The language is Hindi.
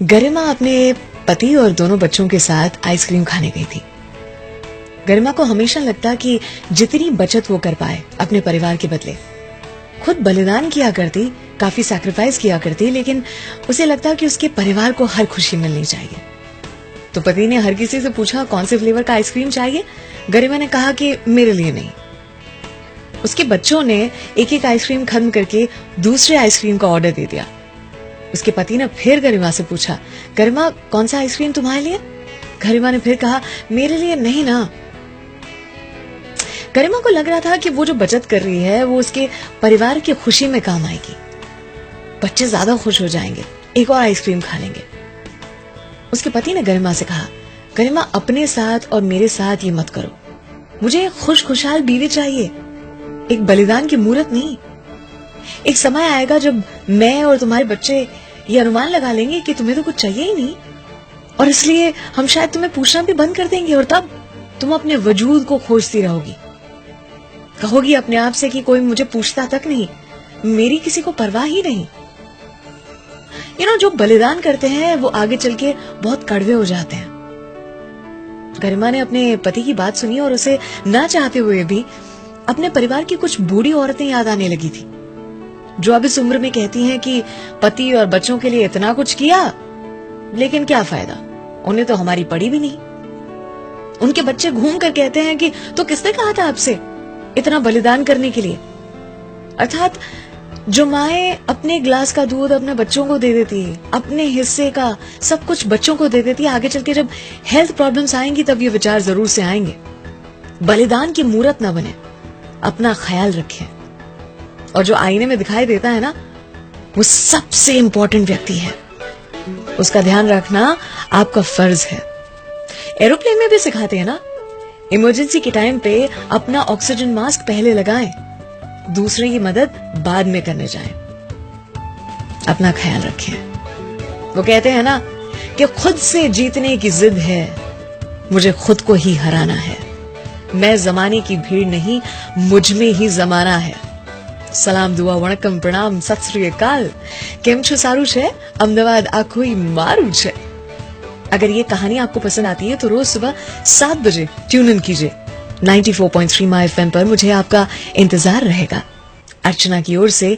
गरिमा अपने पति और दोनों बच्चों के साथ आइसक्रीम खाने गई थी। गरिमा को हमेशा लगता कि जितनी बचत वो कर पाए अपने परिवार के बदले, खुद बलिदान किया करती, काफी सैक्रिफाइस किया करती, लेकिन उसे लगता कि उसके परिवार को हर खुशी मिलनी चाहिए। तो पति ने हर किसी से पूछा कौन से फ्लेवर का आइसक्रीम चाहिए। गरिमा ने कहा कि मेरे लिए नहीं। उसके बच्चों ने एक एक आइसक्रीम खत्म करके दूसरे आइसक्रीम का ऑर्डर दे दिया। उसके पति ने फिर गरिमा से पूछा, गरिमा कौन सा आइसक्रीम तुम्हारे लिए? गरिमा ने फिर कहा, मेरे लिए नहीं ना। गरिमा को लग रहा था कि वो जो बचत कर रही है वो उसके परिवार की खुशी में काम आएगी। बच्चे ज्यादा खुश हो जाएंगे, एक और आइसक्रीम खा लेंगे। उसके पति ने गरिमा से कहा, गरिमा अपने साथ और मेरे साथ ये मत करो। मुझे एक खुशहाल बीवी चाहिए, एक बलिदान की मूर्त नहीं। एक समय आएगा जब मैं और तुम्हारे बच्चे ये अनुमान लगा लेंगे कि तुम्हें तो कुछ चाहिए ही नहीं, और इसलिए हम शायद तुम्हें पूछना भी बंद कर देंगे, और तब तुम अपने वजूद को खोजती रहोगी। कहोगी अपने आप से कि कोई मुझे पूछता तक नहीं, मेरी किसी को परवाह ही नहीं। जो बलिदान करते हैं वो आगे चल के बहुत कड़वे हो जाते हैं। गरिमा ने अपने पति की बात सुनी और उसे ना चाहते हुए भी अपने परिवार की कुछ बूढ़ी औरतें याद आने लगी थी, जो अब इस उम्र में कहती हैं कि पति और बच्चों के लिए इतना कुछ किया, लेकिन क्या फायदा, उन्हें तो हमारी पड़ी भी नहीं। उनके बच्चे घूम कर कहते हैं कि तो किसने कहा था आपसे इतना बलिदान करने के लिए। अर्थात जो माएं अपने ग्लास का दूध अपने बच्चों को दे देती है, अपने हिस्से का सब कुछ बच्चों को दे देती है, आगे चल के जब हेल्थ प्रॉब्लम्स आएंगी तब ये विचार जरूर से आएंगे। बलिदान की मूर्त ना बने, अपना ख्याल रखें। और जो आईने में दिखाई देता है ना, वो सबसे इंपॉर्टेंट व्यक्ति है, उसका ध्यान रखना आपका फर्ज है। एरोप्लेन में भी सिखाते हैं ना, इमरजेंसी के टाइम पे अपना ऑक्सीजन मास्क पहले लगाएं, दूसरे की मदद बाद में करने जाएं। अपना ख्याल रखें। वो कहते हैं ना कि खुद से जीतने की जिद है, मुझे खुद को ही हराना है। मैं जमाने की भीड़ नहीं, मुझ में ही जमाना है। सलाम दुआ वणकम प्रणाम सत श्री अकाल। केम छो सारू छे? अहमदाबाद आखोई मारू छे। अगर ये कहानी आपको पसंद आती है तो रोज सुबह 7 बजे ट्यून इन कीजिए 94.3 माय एफएम पर। मुझे आपका इंतजार रहेगा। अर्चना की ओर से